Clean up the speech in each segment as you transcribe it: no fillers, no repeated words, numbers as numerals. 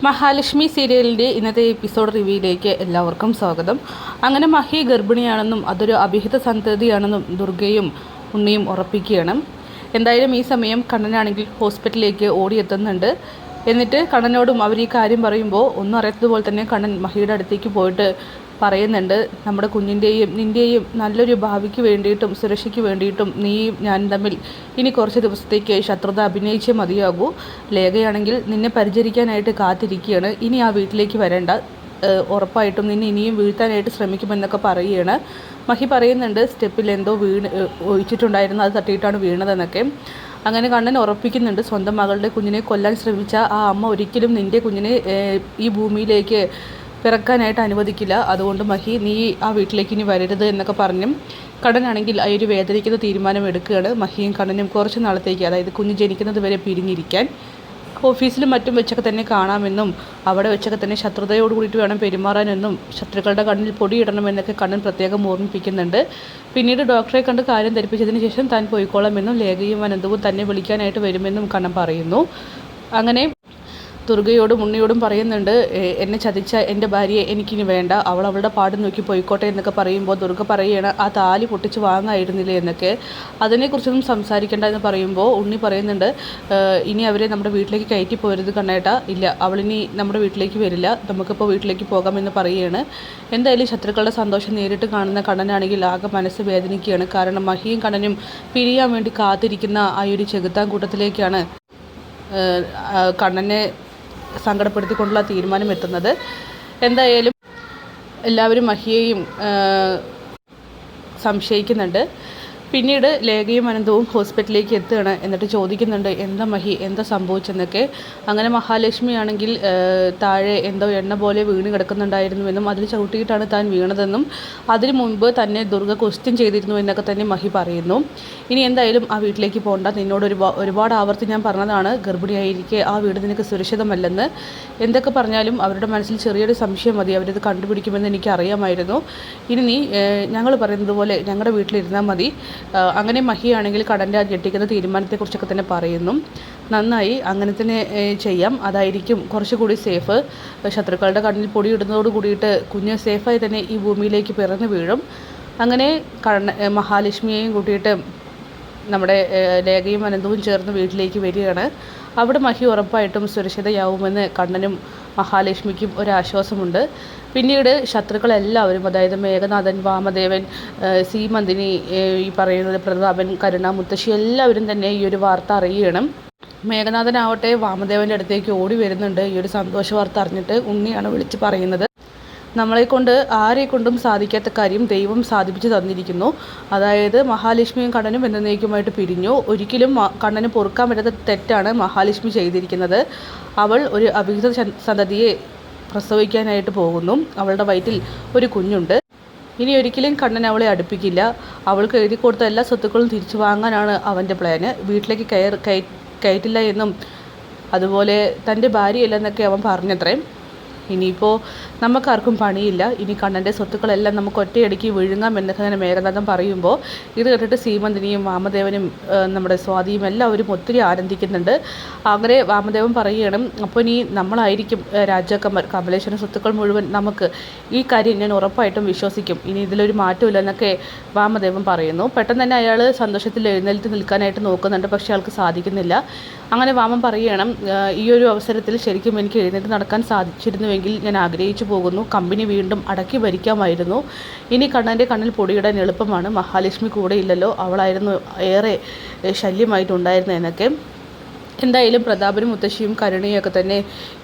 മഹാലക്ഷ്മി സീരിയലിൻ്റെ ഇന്നത്തെ എപ്പിസോഡ് റിവ്യൂയിലേക്ക് എല്ലാവർക്കും സ്വാഗതം. അങ്ങനെ മഹി ഗർഭിണിയാണെന്നും അതൊരു അഭിഹിത സന്തതിയാണെന്നും ദുർഗയും ഉണ്ണിയും ഉറപ്പിക്കുകയാണ്. എന്തായാലും ഈ സമയം കണ്ണനാണെങ്കിൽ ഹോസ്പിറ്റലിലേക്ക് ഓടിയെത്തുന്നുണ്ട്. എന്നിട്ട് കണ്ണനോടും അവർ ഈ കാര്യം പറയുമ്പോൾ ഒന്നും അറിയാത്തതുപോലെ തന്നെ കണ്ണൻ മഹിയുടെ അടുത്തേക്ക് പോയിട്ട് പറയുന്നുണ്ട്, നമ്മുടെ കുഞ്ഞിൻ്റെയും നിൻ്റെയും നല്ലൊരു ഭാവിക്ക് വേണ്ടിയിട്ടും സുരക്ഷയ്ക്ക് വേണ്ടിയിട്ടും നീയും ഞാനും തമ്മിൽ ഇനി കുറച്ച് ദിവസത്തേക്ക് ശത്രുത അഭിനയിച്ചേ മതിയാകൂ. ലേഖയാണെങ്കിൽ നിന്നെ പരിചരിക്കാനായിട്ട് കാത്തിരിക്കുകയാണ്. ഇനി ആ വീട്ടിലേക്ക് വരേണ്ട, ഉറപ്പായിട്ടും നിന്നെ ഇനിയും വീഴ്ത്താനായിട്ട് ശ്രമിക്കുമെന്നൊക്കെ പറയുകയാണ്. മഹി പറയുന്നുണ്ട് സ്റ്റെപ്പിൽ എന്തോ ഒഴിച്ചിട്ടുണ്ടായിരുന്നു, അത് തട്ടിയിട്ടാണ് വീണതെന്നൊക്കെ. അങ്ങനെ കണ്ണൻ ഉറപ്പിക്കുന്നുണ്ട് സ്വന്തം മകളുടെ കുഞ്ഞിനെ കൊല്ലാൻ ശ്രമിച്ച ആ അമ്മ ഒരിക്കലും നിൻ്റെ കുഞ്ഞിനെ ഈ ഭൂമിയിലേക്ക് പിറക്കാനായിട്ട് അനുവദിക്കില്ല. അതുകൊണ്ട് മഹി നീ ആ വീട്ടിലേക്ക് ഇനി വരരുത് എന്നൊക്കെ പറഞ്ഞും കണ്ണനാണെങ്കിൽ ആ ഒരു വേദനിക്കുന്ന തീരുമാനം എടുക്കുകയാണ്. മഹിയും കണ്ണനും കുറച്ച് നാളത്തേക്ക്, അതായത് കുഞ്ഞ് ജനിക്കുന്നത് വരെ പിരിഞ്ഞിരിക്കാൻ, ഓഫീസിലും മറ്റും വെച്ചൊക്കെ തന്നെ കാണാമെന്നും അവിടെ വെച്ചൊക്കെ തന്നെ ശത്രുതയോട് കൂടിയിട്ട് വേണം പെരുമാറാനെന്നും ശത്രുക്കളുടെ കണ്ണിൽ പൊടിയിടണമെന്നൊക്കെ കണ്ണൻ പ്രത്യേകം ഓർമ്മിപ്പിക്കുന്നുണ്ട്. പിന്നീട് ഡോക്ടറെ കണ്ട് കാര്യം ധരിപ്പിച്ചതിന് ശേഷം താൻ പോയിക്കോളാമെന്നും ലേഖയും അനന്തവും തന്നെ വിളിക്കാനായിട്ട് വരുമെന്നും കണ്ണൻ പറയുന്നു. അങ്ങനെ ദുർഗയോടും ഉണ്ണിയോടും പറയുന്നുണ്ട്, എന്നെ ചതിച്ച എൻ്റെ ഭാര്യയെ എനിക്കിനി വേണ്ട, അവളുടെ പാട് നോക്കി പോയിക്കോട്ടെ എന്നൊക്കെ പറയുമ്പോൾ ദുർഗ പറയുകയാണ് ആ താലി പൊട്ടിച്ച് വാങ്ങായിരുന്നില്ലേ എന്നൊക്കെ. അതിനെക്കുറിച്ചൊന്നും സംസാരിക്കേണ്ട എന്ന് പറയുമ്പോൾ ഉണ്ണി പറയുന്നുണ്ട്, ഇനി അവരെ നമ്മുടെ വീട്ടിലേക്ക് കയറ്റി പോരുത് കണ്ണേട്ടാ. ഇല്ല, അവളിനി നമ്മുടെ വീട്ടിലേക്ക് വരില്ല, നമുക്കിപ്പോൾ വീട്ടിലേക്ക് പോകാമെന്ന് പറയുകയാണ്. എന്തായാലും ശത്രുക്കളുടെ സന്തോഷം നേരിട്ട് കാണുന്ന കണ്ണനാണെങ്കിൽ ആകെ മനസ്സ് വേദനിക്കുകയാണ്. കാരണം മഹിയും കണ്ണനും പിരിയാൻ വേണ്ടി കാത്തിരിക്കുന്ന ആ ഒരു ചെകുത്താൻ കൂട്ടത്തിലേക്കാണ് കണ്ണനെ സങ്കടപ്പെടുത്തിക്കൊണ്ടുള്ള തീരുമാനം എത്തുന്നത്. എന്തായാലും എല്ലാവരും മഹിയെയും സംശയിക്കുന്നുണ്ട്. പിന്നീട് ലേഖയും അനന്തവും ഹോസ്പിറ്റലിലേക്ക് എത്തുകയാണ്. എന്നിട്ട് ചോദിക്കുന്നുണ്ട് എന്താ മഹി, എന്താ സംഭവിച്ചെന്നൊക്കെ. അങ്ങനെ മഹാലക്ഷ്മി ആണെങ്കിൽ താഴെ എന്തോ എണ്ണ പോലെ വീണ് കിടക്കുന്നുണ്ടായിരുന്നുവെന്നും അതിൽ ചവിട്ടിയിട്ടാണ് താൻ വീണതെന്നും അതിനു മുൻപ് തന്നെ ദുർഗ ക്വസ്റ്റ്യൻ ചെയ്തിരുന്നു എന്നൊക്കെ തന്നെ മഹി പറയുന്നു. ഇനി എന്തായാലും ആ വീട്ടിലേക്ക് പോകണ്ട, നിന്നോട് ഒരുപാട് ആവർത്തി ഞാൻ പറഞ്ഞതാണ് ഗർഭിണിയായിരിക്കെ ആ വീട് നിനക്ക് സുരക്ഷിതമല്ലെന്ന്. എന്തൊക്കെ പറഞ്ഞാലും അവരുടെ മനസ്സിൽ ചെറിയൊരു സംശയം മതി, അവരത് കണ്ടുപിടിക്കുമെന്ന് എനിക്കറിയാമായിരുന്നു. ഇനി നീ ഞങ്ങൾ പറയുന്നത് പോലെ ഞങ്ങളുടെ വീട്ടിലിരുന്നാൽ മതി. അങ്ങനെ മഹിയാണെങ്കിൽ കടൻ്റെ ആ ഞെട്ടിക്കുന്ന തീരുമാനത്തെക്കുറിച്ചൊക്കെ തന്നെ പറയുന്നു. നന്നായി, അങ്ങനെ തന്നെ ചെയ്യാം, അതായിരിക്കും കുറച്ചുകൂടി സേഫ്. ശത്രുക്കളുടെ കണ്ണിൽ പൊടിയിടുന്നതോട് കൂടിയിട്ട് കുഞ്ഞ് സേഫായി തന്നെ ഈ ഭൂമിയിലേക്ക് പിറന്നു വീഴും. അങ്ങനെ മഹാലക്ഷ്മിയെയും കൂട്ടിയിട്ട് നമ്മുടെ ലേഖയും അനന്തവും ചേർന്ന് വീട്ടിലേക്ക് വരികയാണ്. അവിടെ മഹി ഉറപ്പായിട്ടും സുരക്ഷിതയാവുമെന്ന് കണ്ണനും മഹാലക്ഷ്മിക്കും ഒരാശ്വാസമുണ്ട്. പിന്നീട് ശത്രുക്കളെല്ലാവരും, അതായത് മേഘനാഥൻ, വാമദേവൻ, സീമന്തിനി, ഈ പറയുന്നത് പ്രതാപൻ, കരുണ, മുത്തശ്ശി എല്ലാവരും തന്നെ ഈ ഒരു വാർത്ത അറിയണം. മേഘനാഥനാവട്ടെ വാമദേവൻ്റെ അടുത്തേക്ക് ഓടി വരുന്നുണ്ട്. ഈ ഒരു സന്തോഷ വാർത്ത അറിഞ്ഞിട്ട് ഉണ്ണിയാണ് വിളിച്ച് പറയുന്നത്, നമ്മളെക്കൊണ്ട് ആരെക്കൊണ്ടും സാധിക്കാത്ത കാര്യം ദൈവം സാധിപ്പിച്ചു തന്നിരിക്കുന്നു. അതായത് മഹാലക്ഷ്മിയും കണ്ണനും എന്നേക്കുമായിട്ട് പിരിഞ്ഞു. ഒരിക്കലും കണ്ണന് പൊറുക്കാൻ പറ്റാത്ത തെറ്റാണ് മഹാലക്ഷ്മി ചെയ്തിരിക്കുന്നത്. അവൾ ഒരു അഭിഹിത സന്തതിയെ പ്രസവിക്കാനായിട്ട് പോകുന്നു. അവളുടെ വയറ്റിൽ ഒരു കുഞ്ഞുണ്ട്. ഇനി ഒരിക്കലും കണ്ണൻ അവളെ അടുപ്പിക്കില്ല. അവൾക്ക് എഴുതി കൊടുത്ത എല്ലാ സ്വത്തുക്കളും തിരിച്ചു വാങ്ങാനാണ് അവൻ്റെ പ്ലാന്. വീട്ടിലേക്ക് കയറ്റില്ല എന്നും അതുപോലെ തൻ്റെ ഭാര്യയല്ലെന്നൊക്കെ അവൻ പറഞ്ഞത്രേ. ഇനിയിപ്പോൾ നമുക്കാർക്കും പണിയില്ല, ഇനി കണ്ണൻ്റെ സ്വത്തുക്കളെല്ലാം നമുക്ക് ഒറ്റയടിക്ക് വിഴുങ്ങാം എന്നൊക്കെ അങ്ങനെ മേഘനാഥൻ പറയുമ്പോൾ ഇത് കേട്ടിട്ട് സീമന്തിനിയും വാമദേവനും നമ്മുടെ സ്വാതിയും എല്ലാവരും ഒത്തിരി ആനന്ദിക്കുന്നുണ്ട്. അങ്ങനെ വാമദേവൻ പറയുകയാണ്, അപ്പോൾ ഇനി നമ്മളായിരിക്കും രാജാക്കന്മാർ, കമലേശ്വരൻ സ്വത്തുക്കൾ മുഴുവൻ നമുക്ക്, ഈ കാര്യം ഞാൻ ഉറപ്പായിട്ടും വിശ്വസിക്കും, ഇനി ഇതിലൊരു മാറ്റമില്ല എന്നൊക്കെ വാമദേവൻ പറയുന്നു. പെട്ടെന്ന് തന്നെ അയാൾ സന്തോഷത്തിൽ എഴുന്നേൽറ്റ് നിൽക്കാനായിട്ട് നോക്കുന്നുണ്ട്, പക്ഷേ ആൾക്ക് സാധിക്കുന്നില്ല. അങ്ങനെ വാമൻ പറയുകയാണ്, ഈ ഒരു അവസരത്തിൽ ശരിക്കും എനിക്ക് എഴുന്നേറ്റ് നടക്കാൻ സാധിച്ചിരുന്നുവെങ്കിൽ ഞാൻ ആഗ്രഹിച്ചു പോകുന്നു. കമ്പനി വീണ്ടും അടക്കി ഭരിക്കാമായിരുന്നു. ഇനി കണ്ണൻ്റെ കണ്ണിൽ പൊടിയിടാൻ എളുപ്പമാണ്. മഹാലക്ഷ്മി കൂടെ ഇല്ലല്ലോ, അവളായിരുന്നു ഏറെ ശല്യമായിട്ടുണ്ടായിരുന്നു എന്നൊക്കെ. എന്തായാലും പ്രതാപനും മുത്തശ്ശിയും കരുണയൊക്കെ തന്നെ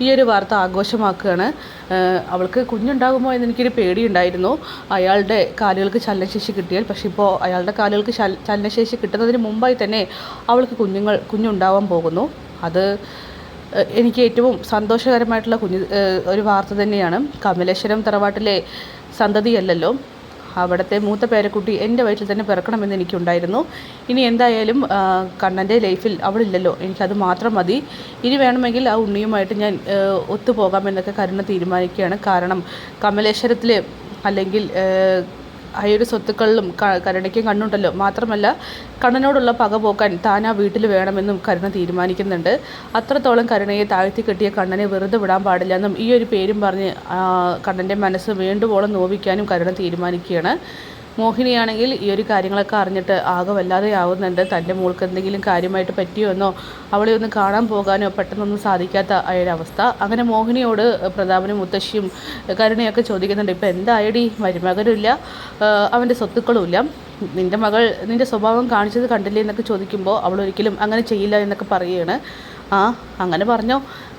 ഈ ഒരു വാർത്ത ആഘോഷമാക്കുകയാണ്. അവൾക്ക് കുഞ്ഞുണ്ടാകുമോ എന്നെനിക്കൊരു പേടിയുണ്ടായിരുന്നു, അയാളുടെ കാലുകൾക്ക് ചലനശേഷി കിട്ടിയാൽ. പക്ഷേ ഇപ്പോൾ അയാളുടെ കാലുകൾക്ക് ചലനശേഷി കിട്ടുന്നതിന് മുമ്പായി തന്നെ അവൾക്ക് കുഞ്ഞുണ്ടാവാൻ പോകുന്നു. അത് എനിക്ക് ഏറ്റവും സന്തോഷകരമായിട്ടുള്ള ഒരു വാർത്ത തന്നെയാണ്. കമലേശ്വരം തറവാട്ടിലെ സന്തതിയല്ലല്ലോ, അവിടുത്തെ മൂത്ത പേരക്കുട്ടി എൻ്റെ വയറ്റിൽ തന്നെ പിറക്കണമെന്ന് എനിക്കുണ്ടായിരുന്നു. ഇനി എന്തായാലും കണ്ണൻ്റെ ലൈഫിൽ അവളില്ലല്ലോ, എനിക്കത് മാത്രം മതി. ഇനി വേണമെങ്കിൽ ആ ഉണ്ണിയുമായിട്ട് ഞാൻ ഒത്തുപോകാമെന്നൊക്കെ കരുണ തീരുമാനിക്കുകയാണ്. കാരണം കമലേശ്വരത്തിൽ അല്ലെങ്കിൽ ആ ഒരു സ്വത്തുക്കളിലും കരുണയ്ക്കും കണ്ണുണ്ടല്ലോ. മാത്രമല്ല കണ്ണനോടുള്ള പക പോക്കാൻ താൻ ആ വീട്ടിൽ വേണമെന്നും കരുണ തീരുമാനിക്കുന്നുണ്ട്. അത്രത്തോളം കരുണയെ താഴ്ത്തി കെട്ടിയ കണ്ണനെ വെറുതെ വിടാൻ പാടില്ല എന്നും ഈ ഒരു പേരും പറഞ്ഞ് കണ്ണൻ്റെ മനസ്സ് വേണ്ടുവോളം നോവിക്കാനും കരുണ തീരുമാനിക്കുകയാണ്. മോഹിനിയാണെങ്കിൽ ഈ ഒരു കാര്യങ്ങളൊക്കെ അറിഞ്ഞിട്ട് ആകെ വല്ലാതെ ആവുന്നുണ്ട്. തൻ്റെ മോൾക്ക് എന്തെങ്കിലും കാര്യമായിട്ട് പറ്റിയോ എന്നോ അവളെ ഒന്ന് കാണാൻ പോകാനോ പെട്ടെന്നൊന്നും സാധിക്കാത്ത ആ ഒരു അവസ്ഥ. അങ്ങനെ മോഹിനിയോട് പ്രതാപനും മുത്തശ്ശിയും കരുണയൊക്കെ ചോദിക്കുന്നുണ്ട്, ഇപ്പം എന്തായടി, മരുമകനുമില്ല, അവൻ്റെ സ്വത്തുക്കളുമില്ല, നിൻ്റെ മകൾ നിൻ്റെ സ്വഭാവം കാണിച്ചത് കണ്ടില്ലേ എന്നൊക്കെ ചോദിക്കുമ്പോൾ അവൾ ഒരിക്കലും അങ്ങനെ ചെയ്യില്ല എന്നൊക്കെ പറയുകയാണ്. ആ അങ്ങനെ പറഞ്ഞോ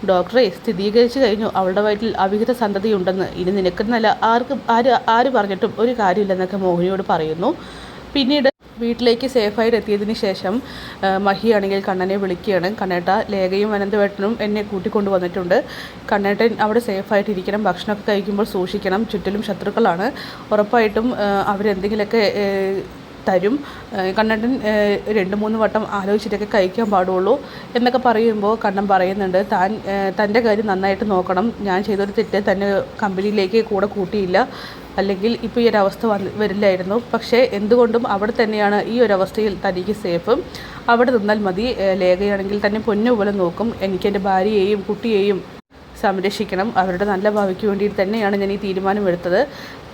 ഡോക്ടറെ, സ്ഥിരീകരിച്ചു കഴിഞ്ഞു അവളുടെ വയറ്റിൽ അവിഹിത സന്തതിയുണ്ടെന്ന്. ഇനി നിനക്കെന്നല്ല ആര് പറഞ്ഞിട്ടും ഒരു കാര്യമില്ലെന്നൊക്കെ മോഹിനിയോട് പറയുന്നു. പിന്നീട് വീട്ടിലേക്ക് സേഫായിട്ട് എത്തിയതിന് ശേഷം മഹിയാണെങ്കിൽ കണ്ണനെ വിളിക്കുകയാണ്. കണ്ണേട്ട, ലേഖയും അനന്തവേട്ടനും എന്നെ കൂട്ടിക്കൊണ്ട് വന്നിട്ടുണ്ട്. കണ്ണേട്ടൻ അവിടെ സേഫായിട്ട് ഇരിക്കണം, ഭക്ഷണമൊക്കെ കഴിക്കുമ്പോൾ സൂക്ഷിക്കണം, ചുറ്റിലും ശത്രുക്കളാണ്, ഉറപ്പായിട്ടും അവരെന്തെങ്കിലുമൊക്കെ തരും. കണ്ണൻ 2-3 വട്ടം ആലോചിച്ചിട്ടൊക്കെ കഴിക്കാൻ പാടുള്ളൂ എന്നൊക്കെ പറയുമ്പോൾ കണ്ണൻ പറയുന്നുണ്ട്, തൻ്റെ കാര്യം നന്നായിട്ട് നോക്കണം, ഞാൻ ചെയ്തൊരു തെറ്റ് തന്നെ കമ്പനിയിലേക്ക് കൂടെ കൂട്ടിയില്ല, അല്ലെങ്കിൽ ഇപ്പോൾ ഈ ഒരു അവസ്ഥ വരില്ലായിരുന്നു. പക്ഷേ എന്തുകൊണ്ടും അവിടെ തന്നെയാണ് ഈ ഒരു അവസ്ഥയിൽ തനിക്ക് സേഫ്, അവിടെ നിന്നാൽ മതി. ലേഖയാണെങ്കിൽ തന്നെ പൊന്നുപോലെ നോക്കും, എനിക്കെൻ്റെ ഭാര്യയെയും കുട്ടിയെയും സംരക്ഷിക്കണം, അവരുടെ നല്ല ഭാവിക്ക് വേണ്ടിയിട്ട് തന്നെയാണ് ഞാൻ ഈ തീരുമാനം എടുത്തത്,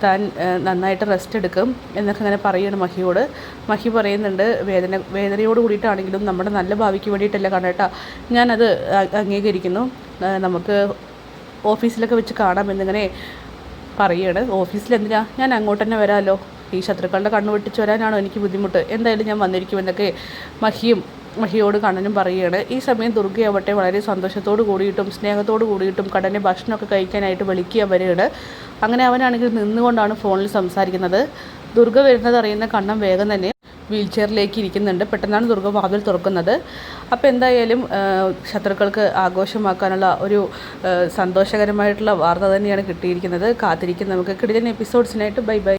താൻ നന്നായിട്ട് റെസ്റ്റ് എടുക്കും എന്നൊക്കെ അങ്ങനെ പറയുകയാണ് മഹിയോട്. മഹി പറയുന്നുണ്ട്, വേദനയോട് കൂടിയിട്ടാണെങ്കിലും നമ്മുടെ നല്ല ഭാവിക്ക് വേണ്ടിയിട്ടല്ല കണ്ണേട്ടാ, ഞാനത് അംഗീകരിക്കുന്നു, നമുക്ക് ഓഫീസിലൊക്കെ വെച്ച് കാണാമെന്നിങ്ങനെ പറയുകയാണ്. ഓഫീസിലെന്തിനാ, ഞാൻ അങ്ങോട്ട് തന്നെ വരാമല്ലോ, ഈ ശത്രുക്കളുടെ കണ്ണ് വെട്ടിച്ച് വരാനാണോ എനിക്ക് ബുദ്ധിമുട്ട്, എന്തായാലും ഞാൻ വന്നിരിക്കുമെന്നൊക്കെ മഹിയോട് കണ്ണനും പറയുകയാണ്. ഈ സമയം ദുർഗയാവട്ടെ വളരെ സന്തോഷത്തോട് കൂടിയിട്ടും സ്നേഹത്തോട് കൂടിയിട്ടും കണ്ണനെ ഭക്ഷണമൊക്കെ കഴിക്കാനായിട്ട് വിളിക്കുക വരികയാണ്. അങ്ങനെ അവനാണെങ്കിൽ നിന്നുകൊണ്ടാണ് ഫോണിൽ സംസാരിക്കുന്നത്. ദുർഗ വരുന്നത് അറിയുന്ന കണ്ണൻ വേഗം തന്നെ വീൽ ചെയറിലേക്ക് ഇരിക്കുന്നുണ്ട്. പെട്ടെന്നാണ് ദുർഗ വാതിൽ തുറക്കുന്നത്. അപ്പോൾ എന്തായാലും ശത്രുക്കൾക്ക് ആഘോഷമാക്കാനുള്ള ഒരു സന്തോഷകരമായിട്ടുള്ള വാർത്ത തന്നെയാണ് കിട്ടിയിരിക്കുന്നത്. കാത്തിരിക്കും നമുക്ക് കിടിലൻ എപ്പിസോഡ്സിനായിട്ട്. Bye bye.